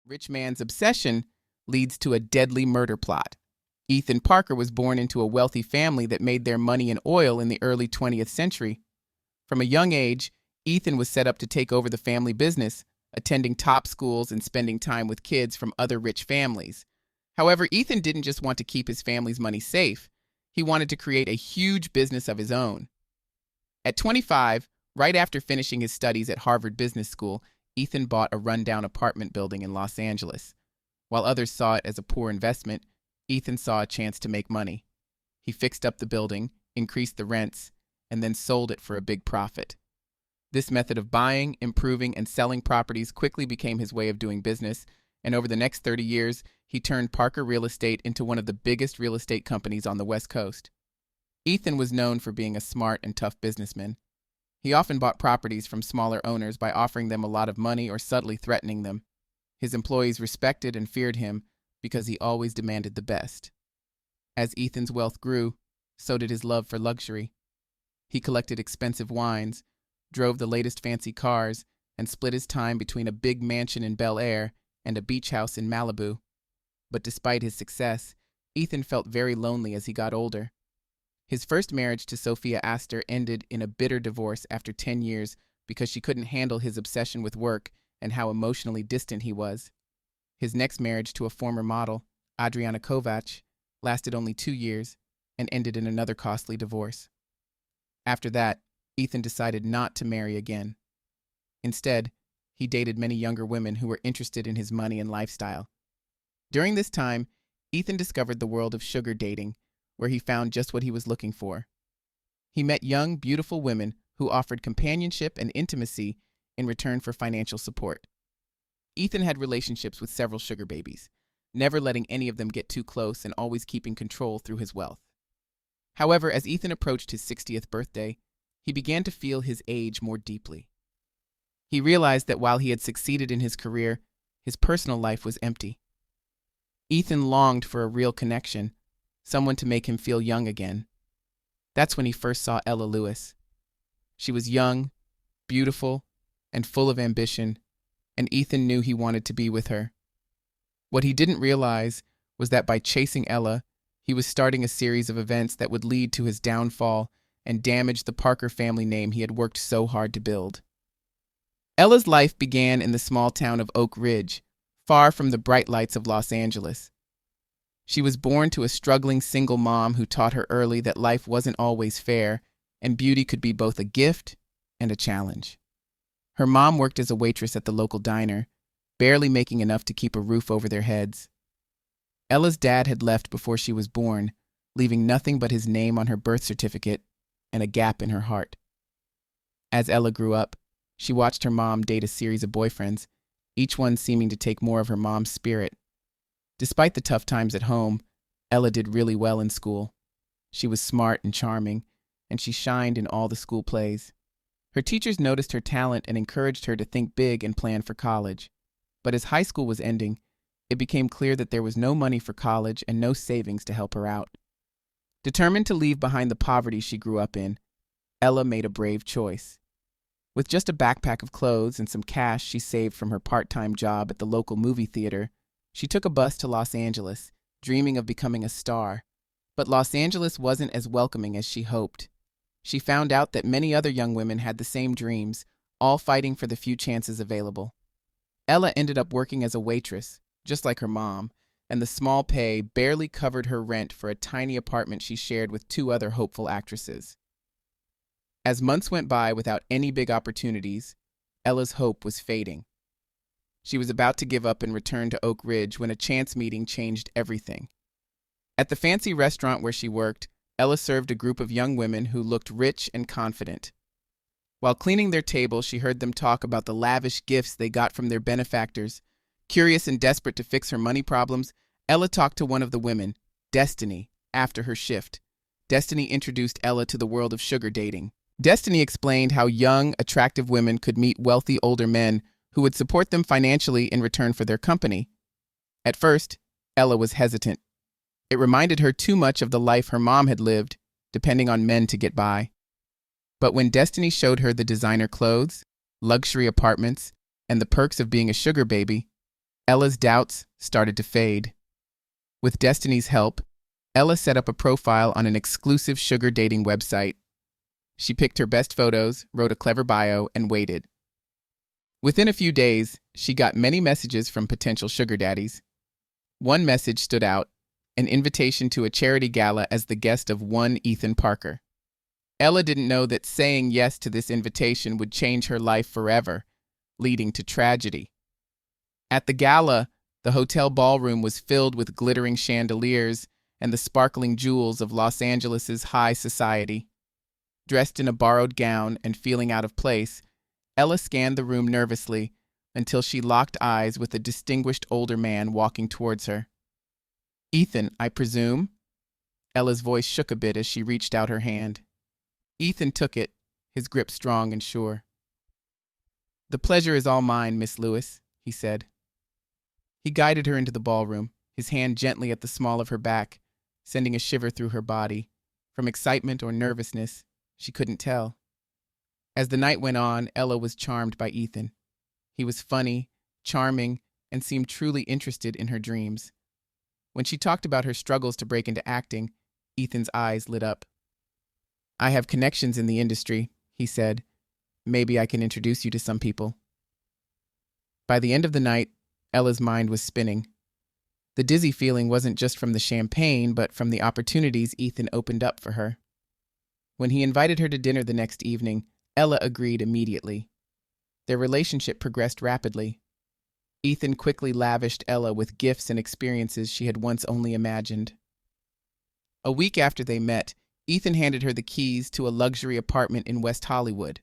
Rich man's obsession leads to a deadly murder plot. Ethan Parker was born into a wealthy family that made their money in oil in the early 20th century. From a young age, Ethan was set up to take over the family business, attending top schools and spending time with kids from other rich families. However, Ethan didn't just want to keep his family's money safe. He wanted to create a huge business of his own. At 25, right after finishing his studies at Harvard Business School, Ethan bought a rundown apartment building in Los Angeles. While others saw it as a poor investment, Ethan saw a chance to make money. He fixed up the building, increased the rents, and then sold it for a big profit. This method of buying, improving, and selling properties quickly became his way of doing business, and over the next 30 years, he turned Parker Real Estate into one of the biggest real estate companies on the West Coast. Ethan was known for being a smart and tough businessman. He often bought properties from smaller owners by offering them a lot of money or subtly threatening them. His employees respected and feared him because he always demanded the best. As Ethan's wealth grew, so did his love for luxury. He collected expensive wines, drove the latest fancy cars, and split his time between a big mansion in Bel Air and a beach house in Malibu. But despite his success, Ethan felt very lonely as he got older. His first marriage to Sophia Astor ended in a bitter divorce after 10 years because she couldn't handle his obsession with work and how emotionally distant he was. His next marriage to a former model, Adriana Kovac, lasted only 2 years and ended in another costly divorce. After that, Ethan decided not to marry again. Instead, he dated many younger women who were interested in his money and lifestyle. During this time, Ethan discovered the world of sugar dating, where he found just what he was looking for. He met young, beautiful women who offered companionship and intimacy in return for financial support. Ethan had relationships with several sugar babies, never letting any of them get too close and always keeping control through his wealth. However, as Ethan approached his 60th birthday, he began to feel his age more deeply. He realized that while he had succeeded in his career, his personal life was empty. Ethan longed for a real connection, someone to make him feel young again. That's when he first saw Ella Lewis. She was young, beautiful, and full of ambition, and Ethan knew he wanted to be with her. What he didn't realize was that by chasing Ella, he was starting a series of events that would lead to his downfall and damage the Parker family name he had worked so hard to build. Ella's life began in the small town of Oak Ridge, far from the bright lights of Los Angeles. She was born to a struggling single mom who taught her early that life wasn't always fair and beauty could be both a gift and a challenge. Her mom worked as a waitress at the local diner, barely making enough to keep a roof over their heads. Ella's dad had left before she was born, leaving nothing but his name on her birth certificate and a gap in her heart. As Ella grew up, she watched her mom date a series of boyfriends, each one seeming to take more of her mom's spirit. Despite the tough times at home, Ella did really well in school. She was smart and charming, and she shined in all the school plays. Her teachers noticed her talent and encouraged her to think big and plan for college. But as high school was ending, it became clear that there was no money for college and no savings to help her out. Determined to leave behind the poverty she grew up in, Ella made a brave choice. With just a backpack of clothes and some cash she saved from her part-time job at the local movie theater, she took a bus to Los Angeles, dreaming of becoming a star. But Los Angeles wasn't as welcoming as she hoped. She found out that many other young women had the same dreams, all fighting for the few chances available. Ella ended up working as a waitress, just like her mom, and the small pay barely covered her rent for a tiny apartment she shared with 2 other hopeful actresses. As months went by without any big opportunities, Ella's hope was fading. She was about to give up and return to Oak Ridge when a chance meeting changed everything. At the fancy restaurant where she worked, Ella served a group of young women who looked rich and confident. While cleaning their table, she heard them talk about the lavish gifts they got from their benefactors. Curious and desperate to fix her money problems, Ella talked to one of the women, Destiny, after her shift. Destiny introduced Ella to the world of sugar dating. Destiny explained how young, attractive women could meet wealthy older men who would support them financially in return for their company. At first, Ella was hesitant. It reminded her too much of the life her mom had lived, depending on men to get by. But when Destiny showed her the designer clothes, luxury apartments, and the perks of being a sugar baby, Ella's doubts started to fade. With Destiny's help, Ella set up a profile on an exclusive sugar dating website. She picked her best photos, wrote a clever bio, and waited. Within a few days, she got many messages from potential sugar daddies. One message stood out, an invitation to a charity gala as the guest of one Ethan Parker. Ella didn't know that saying yes to this invitation would change her life forever, leading to tragedy. At the gala, the hotel ballroom was filled with glittering chandeliers and the sparkling jewels of Los Angeles's high society. Dressed in a borrowed gown and feeling out of place, Ella scanned the room nervously until she locked eyes with a distinguished older man walking towards her. "Ethan, I presume?" Ella's voice shook a bit as she reached out her hand. Ethan took it, his grip strong and sure. "The pleasure is all mine, Miss Lewis," he said. He guided her into the ballroom, his hand gently at the small of her back, sending a shiver through her body. From excitement or nervousness, she couldn't tell. As the night went on, Ella was charmed by Ethan. He was funny, charming, and seemed truly interested in her dreams. When she talked about her struggles to break into acting, Ethan's eyes lit up. "I have connections in the industry," he said. "Maybe I can introduce you to some people." By the end of the night, Ella's mind was spinning. The dizzy feeling wasn't just from the champagne, but from the opportunities Ethan opened up for her. When he invited her to dinner the next evening, Ella agreed immediately. Their relationship progressed rapidly. Ethan quickly lavished Ella with gifts and experiences she had once only imagined. A week after they met, Ethan handed her the keys to a luxury apartment in West Hollywood.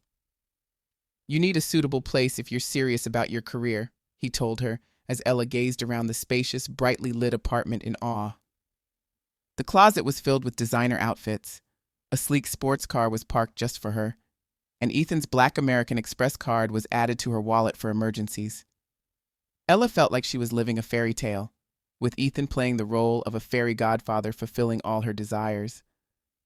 "You need a suitable place if you're serious about your career," he told her as Ella gazed around the spacious, brightly lit apartment in awe. The closet was filled with designer outfits. A sleek sports car was parked just for her, and Ethan's black American Express card was added to her wallet for emergencies. Ella felt like she was living a fairy tale, with Ethan playing the role of a fairy godfather fulfilling all her desires.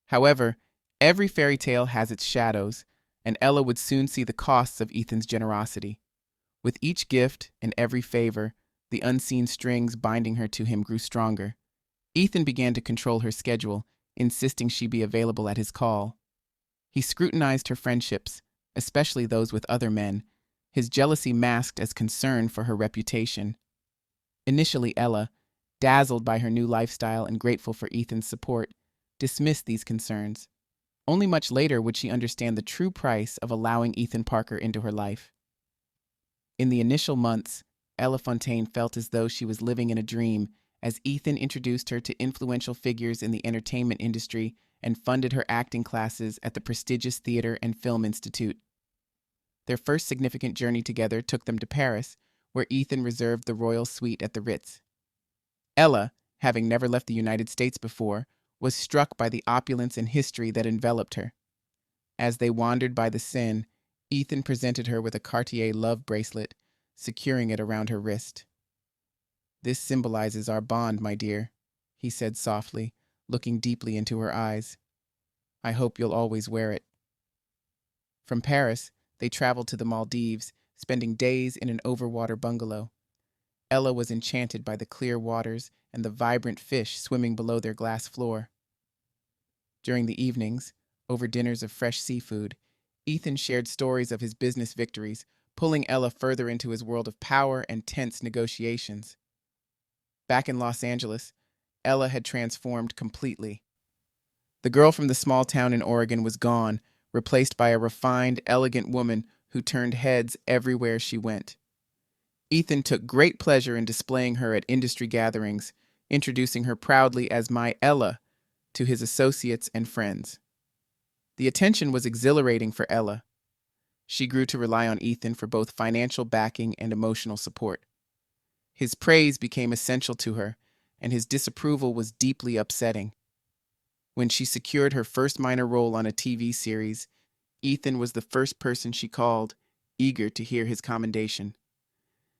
However, every fairy tale has its shadows, and Ella would soon see the costs of Ethan's generosity. With each gift and every favor, the unseen strings binding her to him grew stronger. Ethan began to control her schedule, insisting she be available at his call. He scrutinized her friendships, especially those with other men, his jealousy masked as concern for her reputation. Initially, Ella, dazzled by her new lifestyle and grateful for Ethan's support, dismissed these concerns. Only much later would she understand the true price of allowing Ethan Parker into her life. In the initial months, Ella Fontaine felt as though she was living in a dream as Ethan introduced her to influential figures in the entertainment industry and funded her acting classes at the prestigious Theater and Film Institute. Their first significant journey together took them to Paris, where Ethan reserved the royal suite at the Ritz. Ella, having never left the United States before, was struck by the opulence and history that enveloped her. As they wandered by the Seine, Ethan presented her with a Cartier love bracelet, securing it around her wrist. "This symbolizes our bond, my dear," he said softly, looking deeply into her eyes. "I hope you'll always wear it." From Paris, they traveled to the Maldives, spending days in an overwater bungalow. Ella was enchanted by the clear waters and the vibrant fish swimming below their glass floor. During the evenings, over dinners of fresh seafood, Ethan shared stories of his business victories, pulling Ella further into his world of power and tense negotiations. Back in Los Angeles, Ella had transformed completely. The girl from the small town in Oregon was gone, replaced by a refined, elegant woman who turned heads everywhere she went. Ethan took great pleasure in displaying her at industry gatherings, introducing her proudly as "my Ella" to his associates and friends. The attention was exhilarating for Ella. She grew to rely on Ethan for both financial backing and emotional support. His praise became essential to her, and his disapproval was deeply upsetting. When she secured her first minor role on a TV series, Ethan was the first person she called, eager to hear his commendation.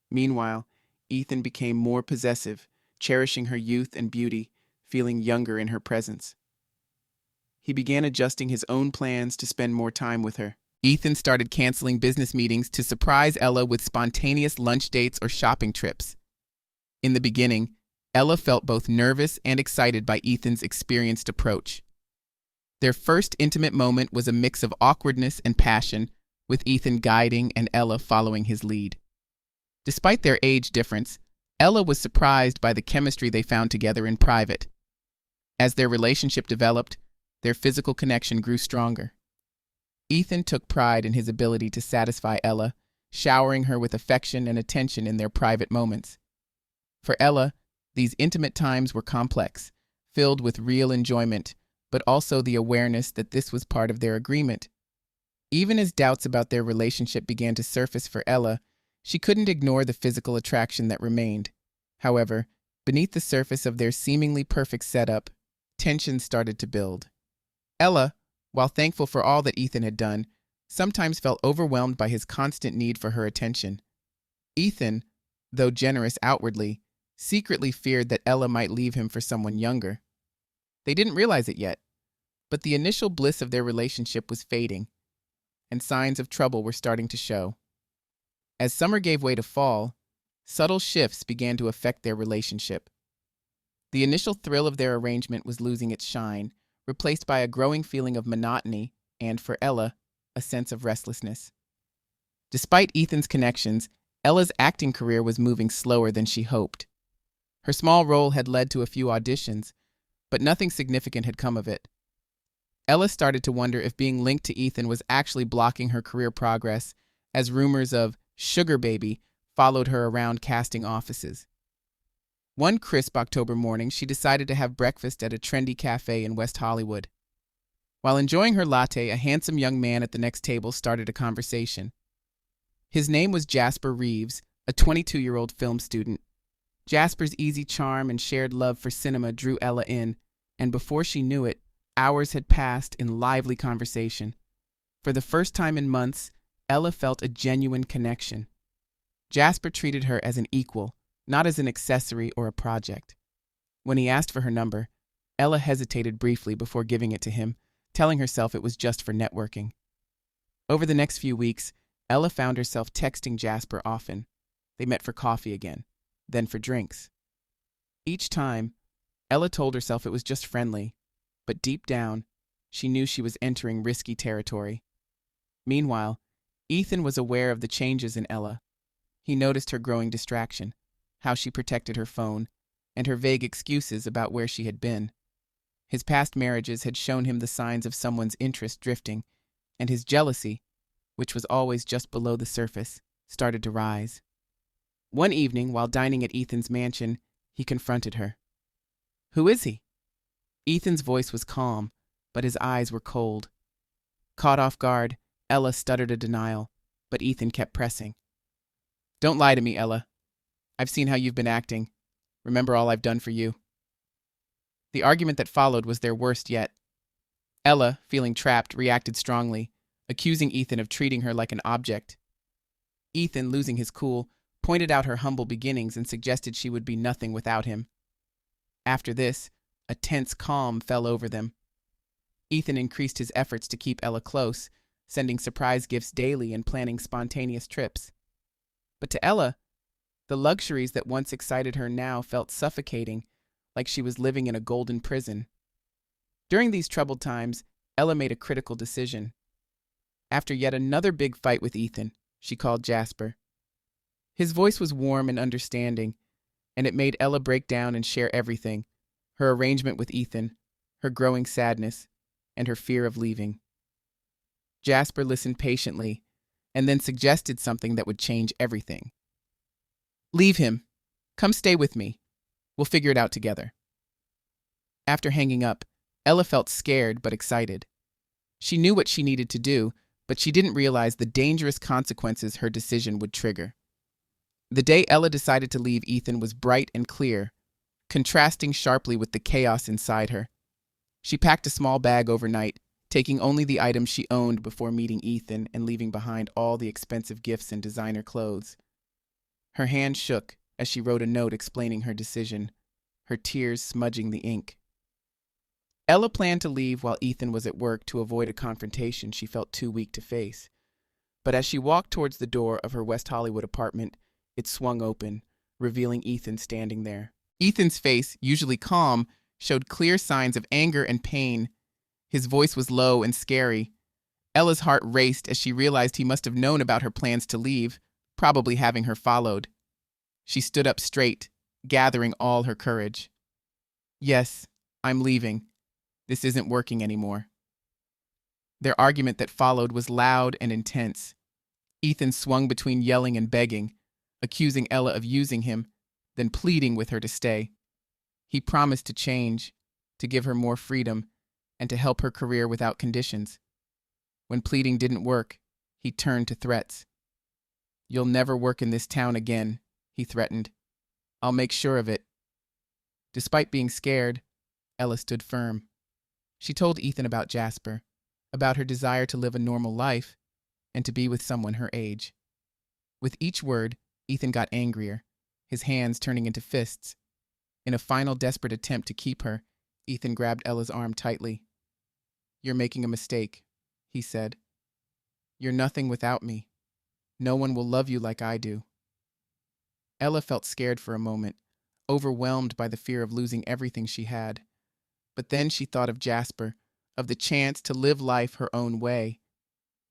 Meanwhile, Ethan became more possessive, cherishing her youth and beauty, feeling younger in her presence. He began adjusting his own plans to spend more time with her. Ethan started canceling business meetings to surprise Ella with spontaneous lunch dates or shopping trips. In the beginning, Ella felt both nervous and excited by Ethan's experienced approach. Their first intimate moment was a mix of awkwardness and passion, with Ethan guiding and Ella following his lead. Despite their age difference, Ella was surprised by the chemistry they found together in private. As their relationship developed, their physical connection grew stronger. Ethan took pride in his ability to satisfy Ella, showering her with affection and attention in their private moments. For Ella, these intimate times were complex, filled with real enjoyment, but also the awareness that this was part of their agreement. Even as doubts about their relationship began to surface for Ella, she couldn't ignore the physical attraction that remained. However, beneath the surface of their seemingly perfect setup, tension started to build. Ella, while thankful for all that Ethan had done, sometimes felt overwhelmed by his constant need for her attention. Ethan, though generous outwardly, secretly feared that Ella might leave him for someone younger. They didn't realize it yet, but the initial bliss of their relationship was fading, and signs of trouble were starting to show. As summer gave way to fall, subtle shifts began to affect their relationship. The initial thrill of their arrangement was losing its shine, replaced by a growing feeling of monotony and, for Ella, a sense of restlessness. Despite Ethan's connections, Ella's acting career was moving slower than she hoped. Her small role had led to a few auditions, but nothing significant had come of it. Ella started to wonder if being linked to Ethan was actually blocking her career progress, as rumors of sugar baby followed her around casting offices. One crisp October morning, she decided to have breakfast at a trendy cafe in West Hollywood. While enjoying her latte, a handsome young man at the next table started a conversation. His name was Jasper Reeves, a 22-year-old film student. Jasper's easy charm and shared love for cinema drew Ella in, and before she knew it, hours had passed in lively conversation. For the first time in months, Ella felt a genuine connection. Jasper treated her as an equal, not as an accessory or a project. When he asked for her number, Ella hesitated briefly before giving it to him, telling herself it was just for networking. Over the next few weeks, Ella found herself texting Jasper often. They met for coffee again, then for drinks. Each time, Ella told herself it was just friendly, but deep down, she knew she was entering risky territory. Meanwhile, Ethan was aware of the changes in Ella. He noticed her growing distraction, how she protected her phone, and her vague excuses about where she had been. His past marriages had shown him the signs of someone's interest drifting, and his jealousy, which was always just below the surface, started to rise. One evening, while dining at Ethan's mansion, he confronted her. "Who is he?" Ethan's voice was calm, but his eyes were cold. Caught off guard, Ella stuttered a denial, but Ethan kept pressing. "Don't lie to me, Ella. I've seen how you've been acting. Remember all I've done for you." The argument that followed was their worst yet. Ella, feeling trapped, reacted strongly, accusing Ethan of treating her like an object. Ethan, losing his cool, pointed out her humble beginnings and suggested she would be nothing without him. After this, a tense calm fell over them. Ethan increased his efforts to keep Ella close, sending surprise gifts daily and planning spontaneous trips. But to Ella, the luxuries that once excited her now felt suffocating, like she was living in a golden prison. During these troubled times, Ella made a critical decision. After yet another big fight with Ethan, she called Jasper. His voice was warm and understanding, and it made Ella break down and share everything: her arrangement with Ethan, her growing sadness, and her fear of leaving. Jasper listened patiently, and then suggested something that would change everything. "Leave him. Come stay with me. We'll figure it out together." After hanging up, Ella felt scared but excited. She knew what she needed to do, but she didn't realize the dangerous consequences her decision would trigger. The day Ella decided to leave Ethan was bright and clear, contrasting sharply with the chaos inside her. She packed a small bag overnight, taking only the items she owned before meeting Ethan and leaving behind all the expensive gifts and designer clothes. Her hand shook as she wrote a note explaining her decision, her tears smudging the ink. Ella planned to leave while Ethan was at work to avoid a confrontation she felt too weak to face. But as she walked towards the door of her West Hollywood apartment, it swung open, revealing Ethan standing there. Ethan's face, usually calm, showed clear signs of anger and pain. His voice was low and scary. Ella's heart raced as she realized he must have known about her plans to leave, probably having her followed. She stood up straight, gathering all her courage. "Yes, I'm leaving. This isn't working anymore." Their argument that followed was loud and intense. Ethan swung between yelling and begging, accusing Ella of using him, then pleading with her to stay. He promised to change, to give her more freedom, and to help her career without conditions. When pleading didn't work, he turned to threats. "You'll never work in this town again," he threatened. "I'll make sure of it." Despite being scared, Ella stood firm. She told Ethan about Jasper, about her desire to live a normal life, and to be with someone her age. With each word, Ethan got angrier, his hands turning into fists. In a final desperate attempt to keep her, Ethan grabbed Ella's arm tightly. "You're making a mistake," he said. "You're nothing without me. No one will love you like I do." Ella felt scared for a moment, overwhelmed by the fear of losing everything she had. But then she thought of Jasper, of the chance to live life her own way.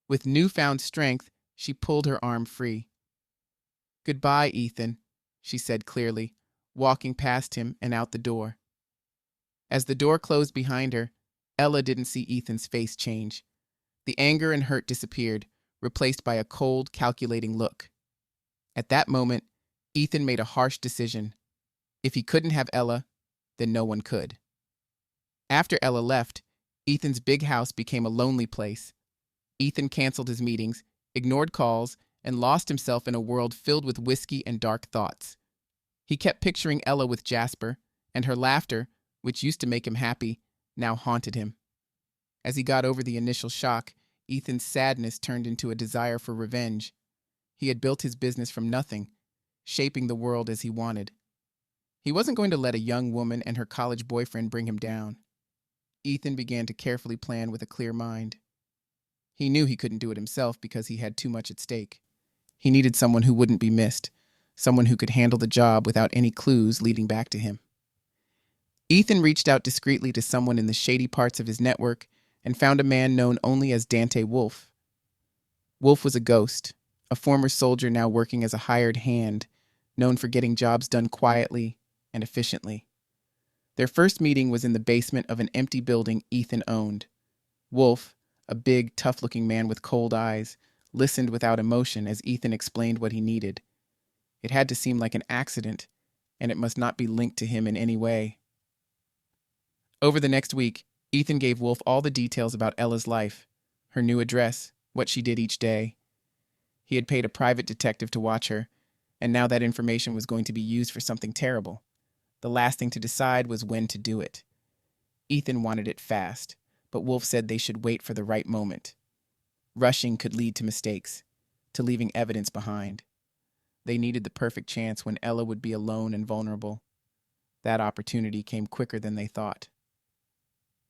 With newfound strength, she pulled her arm free. "Goodbye, Ethan," she said clearly, walking past him and out the door. As the door closed behind her, Ella didn't see Ethan's face change. The anger and hurt disappeared, replaced by a cold, calculating look. At that moment, Ethan made a harsh decision. If he couldn't have Ella, then no one could. After Ella left, Ethan's big house became a lonely place. Ethan canceled his meetings, ignored calls, and lost himself in a world filled with whiskey and dark thoughts. He kept picturing Ella with Jasper, and her laughter, which used to make him happy, now haunted him. As he got over the initial shock, Ethan's sadness turned into a desire for revenge. He had built his business from nothing, shaping the world as he wanted. He wasn't going to let a young woman and her college boyfriend bring him down. Ethan began to carefully plan with a clear mind. He knew he couldn't do it himself because he had too much at stake. He needed someone who wouldn't be missed, someone who could handle the job without any clues leading back to him. Ethan reached out discreetly to someone in the shady parts of his network and found a man known only as Dante Wolf. Wolf was a ghost, a former soldier now working as a hired hand, known for getting jobs done quietly and efficiently. Their first meeting was in the basement of an empty building Ethan owned. Wolf, a big, tough-looking man with cold eyes, listened without emotion as Ethan explained what he needed. It had to seem like an accident, and it must not be linked to him in any way. Over the next week, Ethan gave Wolf all the details about Ella's life, her new address, what she did each day. He had paid a private detective to watch her, and now that information was going to be used for something terrible. The last thing to decide was when to do it. Ethan wanted it fast, but Wolf said they should wait for the right moment. Rushing could lead to mistakes, to leaving evidence behind. They needed the perfect chance when Ella would be alone and vulnerable. That opportunity came quicker than they thought.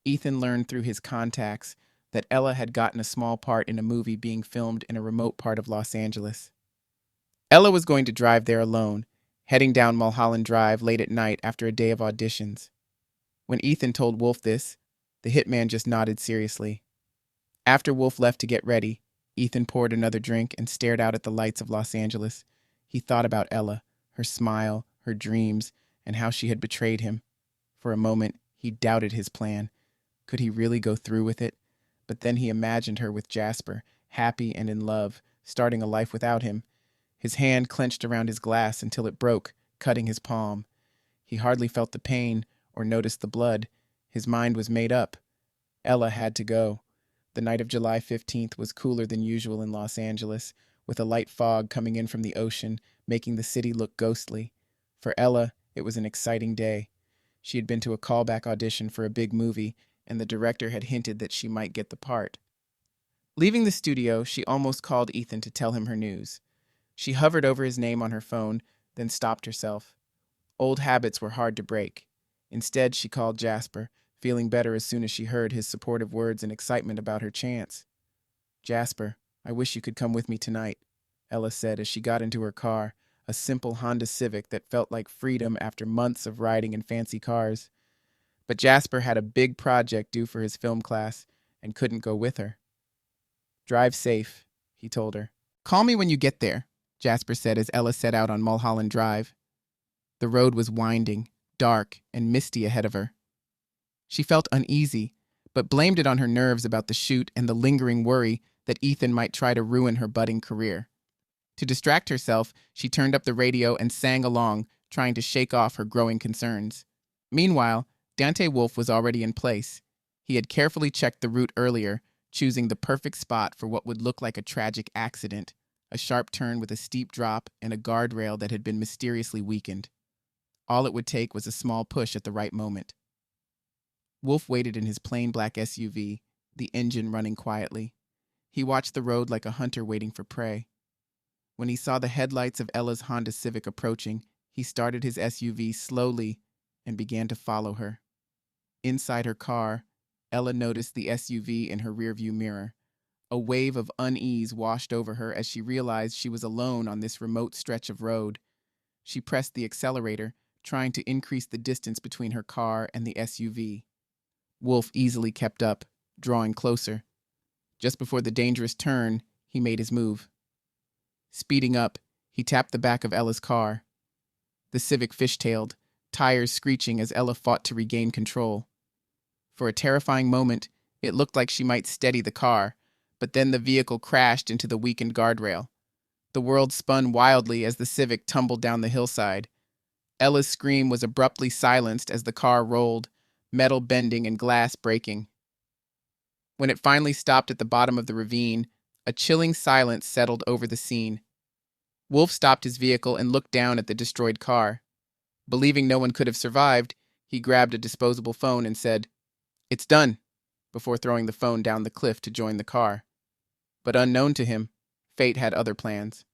Ethan learned through his contacts that Ella had gotten a small part in a movie being filmed in a remote part of Los Angeles. Ella was going to drive there alone, heading down Mulholland Drive late at night after a day of auditions. When Ethan told Wolf this, the hitman just nodded seriously. After Wolf left to get ready, Ethan poured another drink and stared out at the lights of Los Angeles. He thought about Ella, her smile, her dreams, and how she had betrayed him. For a moment, he doubted his plan. Could he really go through with it? But then he imagined her with Jasper, happy and in love, starting a life without him. His hand clenched around his glass until it broke, cutting his palm. He hardly felt the pain or noticed the blood. His mind was made up. Ella had to go. The night of July 15th was cooler than usual in Los Angeles, with a light fog coming in from the ocean, making the city look ghostly. For Ella, it was an exciting day. She had been to a callback audition for a big movie, and the director had hinted that she might get the part. Leaving the studio, she almost called Ethan to tell him her news. She hovered over his name on her phone, then stopped herself. Old habits were hard to break. Instead, she called Jasper, feeling better as soon as she heard his supportive words and excitement about her chance. "Jasper, I wish you could come with me tonight," Ella said as she got into her car, a simple Honda Civic that felt like freedom after months of riding in fancy cars. But Jasper had a big project due for his film class and couldn't go with her. "Drive safe," he told her. "Call me when you get there," Jasper said as Ella set out on Mulholland Drive. The road was winding, dark, and misty ahead of her. She felt uneasy, but blamed it on her nerves about the shoot and the lingering worry that Ethan might try to ruin her budding career. To distract herself, she turned up the radio and sang along, trying to shake off her growing concerns. Meanwhile, Dante Wolf was already in place. He had carefully checked the route earlier, choosing the perfect spot for what would look like a tragic accident, a sharp turn with a steep drop and a guardrail that had been mysteriously weakened. All it would take was a small push at the right moment. Wolf waited in his plain black SUV, the engine running quietly. He watched the road like a hunter waiting for prey. When he saw the headlights of Ella's Honda Civic approaching, he started his SUV slowly and began to follow her. Inside her car, Ella noticed the SUV in her rearview mirror. A wave of unease washed over her as she realized she was alone on this remote stretch of road. She pressed the accelerator, trying to increase the distance between her car and the SUV. Wolf easily kept up, drawing closer. Just before the dangerous turn, he made his move. Speeding up, he tapped the back of Ella's car. The Civic fishtailed, tires screeching as Ella fought to regain control. For a terrifying moment, it looked like she might steady the car, but then the vehicle crashed into the weakened guardrail. The world spun wildly as the Civic tumbled down the hillside. Ella's scream was abruptly silenced as the car rolled, metal bending and glass breaking. When it finally stopped at the bottom of the ravine, a chilling silence settled over the scene. Wolf stopped his vehicle and looked down at the destroyed car. Believing no one could have survived, he grabbed a disposable phone and said, "It's done," before throwing the phone down the cliff to join the car. But unknown to him, fate had other plans.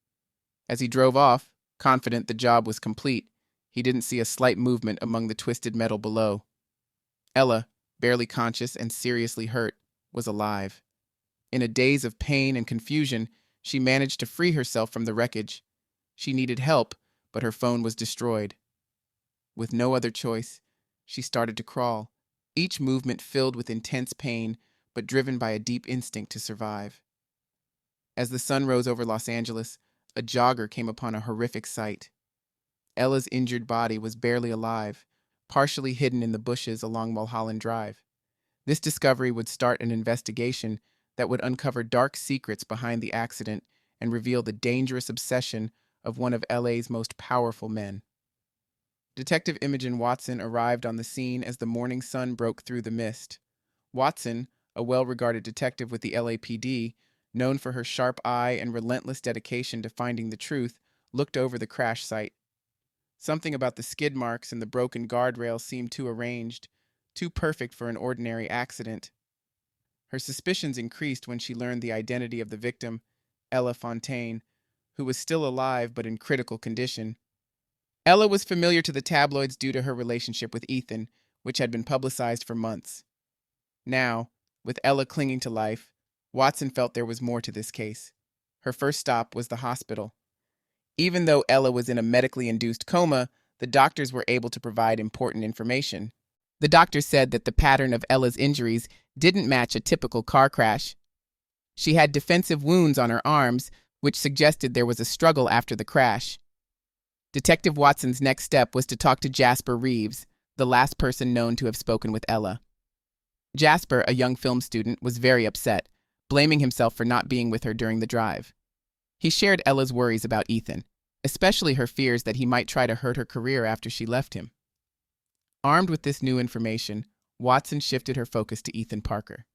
As he drove off, confident the job was complete, he didn't see a slight movement among the twisted metal below. Ella, barely conscious and seriously hurt, was alive. In a daze of pain and confusion, she managed to free herself from the wreckage. She needed help, but her phone was destroyed. With no other choice, she started to crawl, each movement filled with intense pain, but driven by a deep instinct to survive. As the sun rose over Los Angeles, a jogger came upon a horrific sight. Ella's injured body was barely alive, partially hidden in the bushes along Mulholland Drive. This discovery would start an investigation that would uncover dark secrets behind the accident and reveal the dangerous obsession of one of LA's most powerful men. Detective Imogen Watson arrived on the scene as the morning sun broke through the mist. Watson, a well-regarded detective with the LAPD, known for her sharp eye and relentless dedication to finding the truth, looked over the crash site. Something about the skid marks and the broken guardrail seemed too arranged, too perfect for an ordinary accident. Her suspicions increased when she learned the identity of the victim, Ella Fontaine, who was still alive but in critical condition. Ella was familiar to the tabloids due to her relationship with Ethan, which had been publicized for months. Now, with Ella clinging to life, Watson felt there was more to this case. Her first stop was the hospital. Even though Ella was in a medically induced coma, the doctors were able to provide important information. The doctor said that the pattern of Ella's injuries didn't match a typical car crash. She had defensive wounds on her arms, which suggested there was a struggle after the crash. Detective Watson's next step was to talk to Jasper Reeves, the last person known to have spoken with Ella. Jasper, a young film student, was very upset, blaming himself for not being with her during the drive. He shared Ella's worries about Ethan, especially her fears that he might try to hurt her career after she left him. Armed with this new information, Watson shifted her focus to Ethan Parker.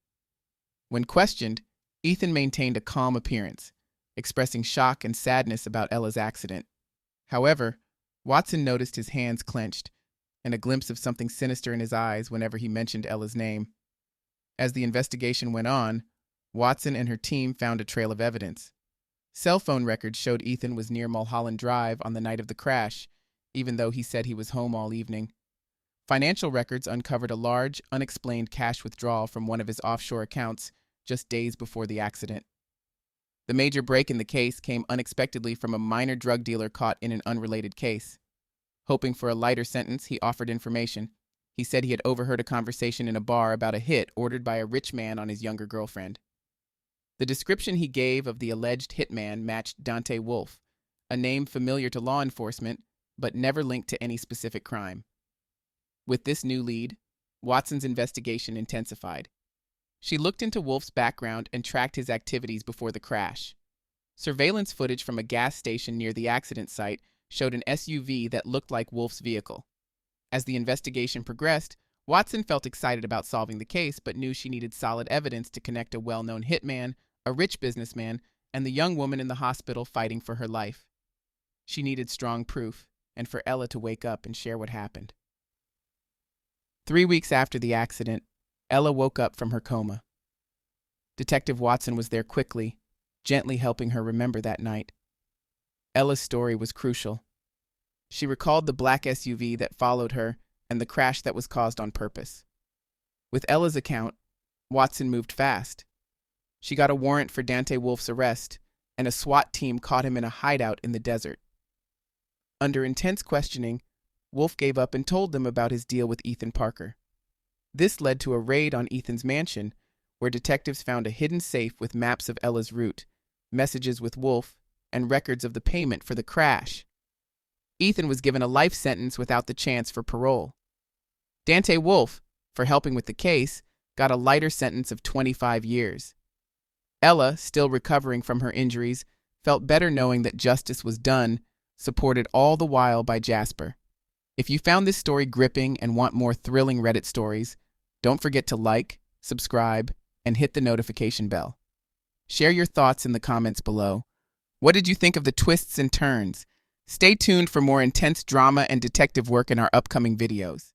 When questioned, Ethan maintained a calm appearance, expressing shock and sadness about Ella's accident. However, Watson noticed his hands clenched and a glimpse of something sinister in his eyes whenever he mentioned Ella's name. As the investigation went on, Watson and her team found a trail of evidence. Cell phone records showed Ethan was near Mulholland Drive on the night of the crash, even though he said he was home all evening. Financial records uncovered a large, unexplained cash withdrawal from one of his offshore accounts just days before the accident. The major break in the case came unexpectedly from a minor drug dealer caught in an unrelated case. Hoping for a lighter sentence, he offered information. He said he had overheard a conversation in a bar about a hit ordered by a rich man on his younger girlfriend. The description he gave of the alleged hitman matched Dante Wolfe, a name familiar to law enforcement, but never linked to any specific crime. With this new lead, Watson's investigation intensified. She looked into Wolfe's background and tracked his activities before the crash. Surveillance footage from a gas station near the accident site showed an SUV that looked like Wolfe's vehicle. As the investigation progressed, Watson felt excited about solving the case, but knew she needed solid evidence to connect a well-known hitman, a rich businessman, and the young woman in the hospital fighting for her life. She needed strong proof, and for Ella to wake up and share what happened. 3 weeks after the accident, Ella woke up from her coma. Detective Watson was there quickly, gently helping her remember that night. Ella's story was crucial. She recalled the black SUV that followed her and the crash that was caused on purpose. With Ella's account, Watson moved fast. She got a warrant for Dante Wolfe's arrest, and a SWAT team caught him in a hideout in the desert. Under intense questioning, Wolfe gave up and told them about his deal with Ethan Parker. This led to a raid on Ethan's mansion, where detectives found a hidden safe with maps of Ella's route, messages with Wolfe, and records of the payment for the crash. Ethan was given a life sentence without the chance for parole. Dante Wolfe, for helping with the case, got a lighter sentence of 25 years. Ella, still recovering from her injuries, felt better knowing that justice was done, supported all the while by Jasper. If you found this story gripping and want more thrilling Reddit stories, don't forget to like, subscribe, and hit the notification bell. Share your thoughts in the comments below. What did you think of the twists and turns? Stay tuned for more intense drama and detective work in our upcoming videos.